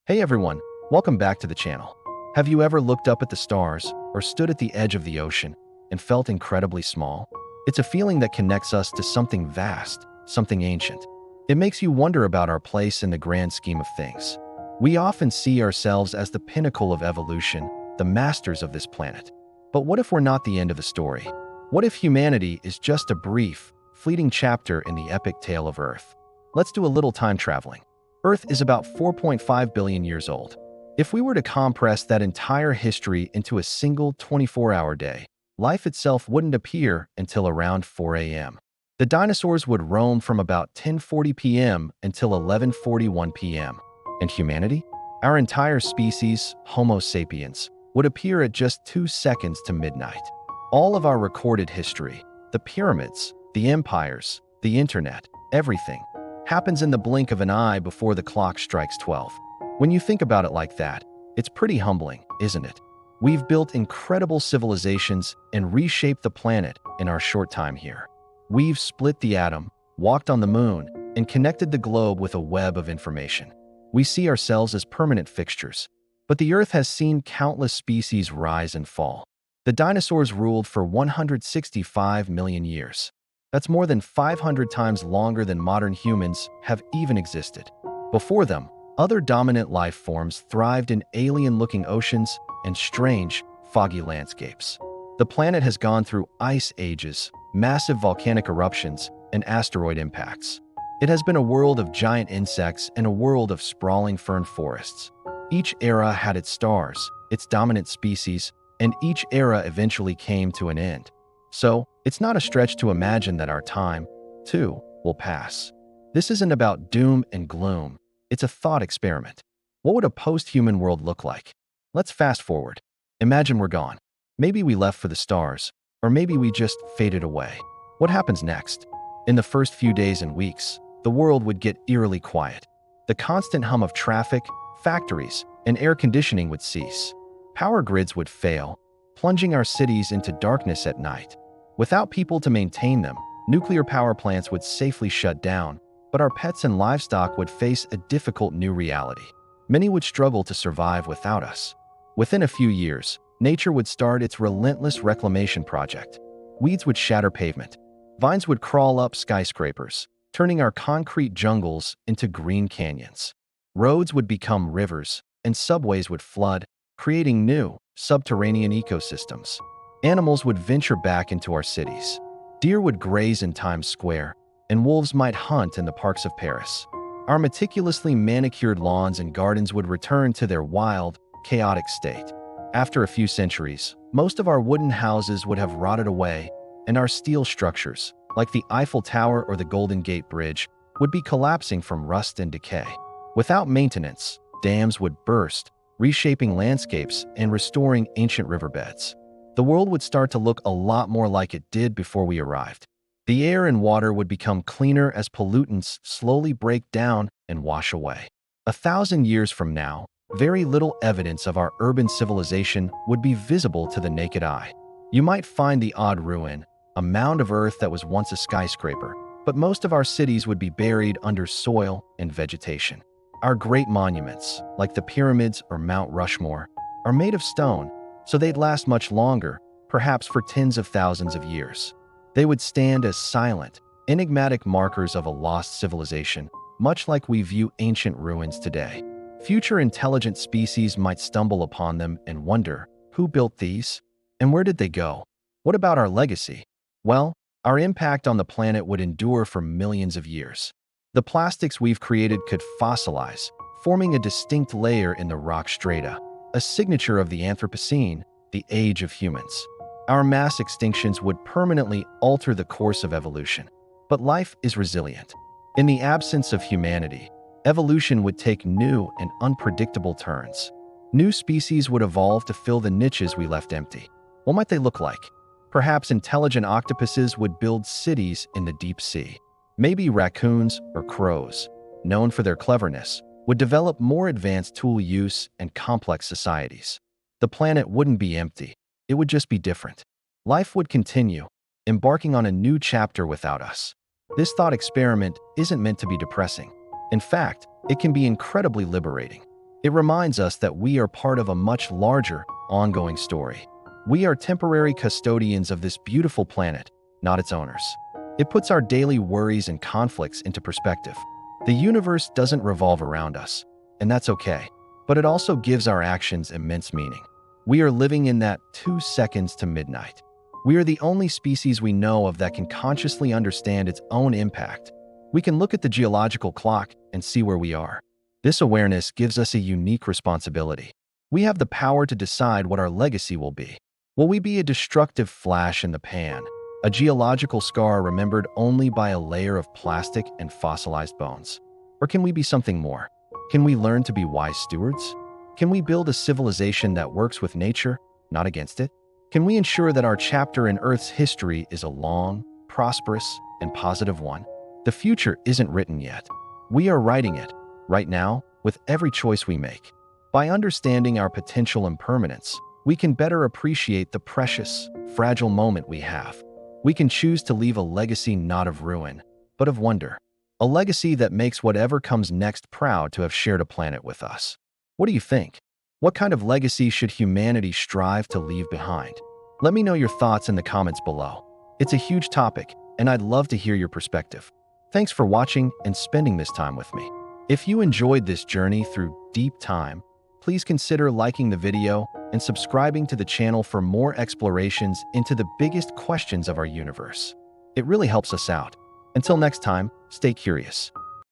Hey everyone, welcome back to the channel. Have you ever looked up at the stars or stood at the edge of the ocean and felt incredibly small? It's a feeling that connects us to something vast, something ancient. It makes you wonder about our place in the grand scheme of things. We often see ourselves as the pinnacle of evolution, the masters of this planet. But what if we're not the end of the story? What if humanity is just a brief, fleeting chapter in the epic tale of Earth? Let's do a little time traveling. Earth is about 4.5 billion years old. If we were to compress that entire history into a single 24-hour day, life itself wouldn't appear until around 4 a.m. The dinosaurs would roam from about 10:40 p.m. until 11:41 p.m. And humanity? Our entire species, Homo sapiens, would appear at just 2 seconds to midnight. All of our recorded history, the pyramids, the empires, the internet, everything, happens in the blink of an eye before the clock strikes 12. When you think about it like that, it's pretty humbling, isn't it? We've built incredible civilizations and reshaped the planet in our short time here. We've split the atom, walked on the moon, and connected the globe with a web of information. We see ourselves as permanent fixtures, but the Earth has seen countless species rise and fall. The dinosaurs ruled for 165 million years. That's more than 500 times longer than modern humans have even existed. Before them, other dominant life forms thrived in alien-looking oceans and strange, foggy landscapes. The planet has gone through ice ages, massive volcanic eruptions, and asteroid impacts. It has been a world of giant insects and a world of sprawling fern forests. Each era had its stars, its dominant species, and each era eventually came to an end. So, it's not a stretch to imagine that our time, too, will pass. This isn't about doom and gloom. It's a thought experiment. What would a post-human world look like? Let's fast forward. Imagine we're gone. Maybe we left for the stars, or maybe we just faded away. What happens next? In the first few days and weeks, the world would get eerily quiet. The constant hum of traffic, factories, and air conditioning would cease. Power grids would fail, plunging our cities into darkness at night. Without people to maintain them, nuclear power plants would safely shut down, but our pets and livestock would face a difficult new reality. Many would struggle to survive without us. Within a few years, nature would start its relentless reclamation project. Weeds would shatter pavement. Vines would crawl up skyscrapers, turning our concrete jungles into green canyons. Roads would become rivers, and subways would flood, creating new, subterranean ecosystems. Animals would venture back into our cities. Deer would graze in Times Square, and wolves might hunt in the parks of Paris. Our meticulously manicured lawns and gardens would return to their wild, chaotic state. After a few centuries, most of our wooden houses would have rotted away, and our steel structures, like the Eiffel Tower or the Golden Gate Bridge, would be collapsing from rust and decay. Without maintenance, dams would burst, reshaping landscapes and restoring ancient riverbeds. The world would start to look a lot more like it did before we arrived. The air and water would become cleaner as pollutants slowly break down and wash away. 1,000 years from now, very little evidence of our urban civilization would be visible to the naked eye. You might find the odd ruin, a mound of earth that was once a skyscraper, but most of our cities would be buried under soil and vegetation. Our great monuments, like the pyramids or Mount Rushmore, are made of stone, so they'd last much longer, perhaps for tens of thousands of years. They would stand as silent, enigmatic markers of a lost civilization, much like we view ancient ruins today. Future intelligent species might stumble upon them and wonder, who built these? And where did they go? What about our legacy? Well, our impact on the planet would endure for millions of years. The plastics we've created could fossilize, forming a distinct layer in the rock strata, a signature of the Anthropocene, the age of humans. Our mass extinctions would permanently alter the course of evolution. But life is resilient. In the absence of humanity, evolution would take new and unpredictable turns. New species would evolve to fill the niches we left empty. What might they look like? Perhaps intelligent octopuses would build cities in the deep sea. Maybe raccoons or crows, known for their cleverness, would develop more advanced tool use and complex societies. The planet wouldn't be empty. It would just be different. Life would continue, embarking on a new chapter without us. This thought experiment isn't meant to be depressing. In fact, it can be incredibly liberating. It reminds us that we are part of a much larger, ongoing story. We are temporary custodians of this beautiful planet, not its owners. It puts our daily worries and conflicts into perspective. The universe doesn't revolve around us, and that's okay. But it also gives our actions immense meaning. We are living in that 2 seconds to midnight. We are the only species we know of that can consciously understand its own impact. We can look at the geological clock and see where we are. This awareness gives us a unique responsibility. We have the power to decide what our legacy will be. Will we be a destructive flash in the pan, a geological scar remembered only by a layer of plastic and fossilized bones? Or can we be something more? Can we learn to be wise stewards? Can we build a civilization that works with nature, not against it? Can we ensure that our chapter in Earth's history is a long, prosperous, and positive one? The future isn't written yet. We are writing it, right now, with every choice we make. By understanding our potential impermanence, we can better appreciate the precious, fragile moment we have. We can choose to leave a legacy not of ruin, but of wonder. A legacy that makes whatever comes next proud to have shared a planet with us. What do you think? What kind of legacy should humanity strive to leave behind? Let me know your thoughts in the comments below. It's a huge topic, and I'd love to hear your perspective. Thanks for watching and spending this time with me. If you enjoyed this journey through deep time, please consider liking the video and subscribing to the channel for more explorations into the biggest questions of our universe. It really helps us out. Until next time, stay curious.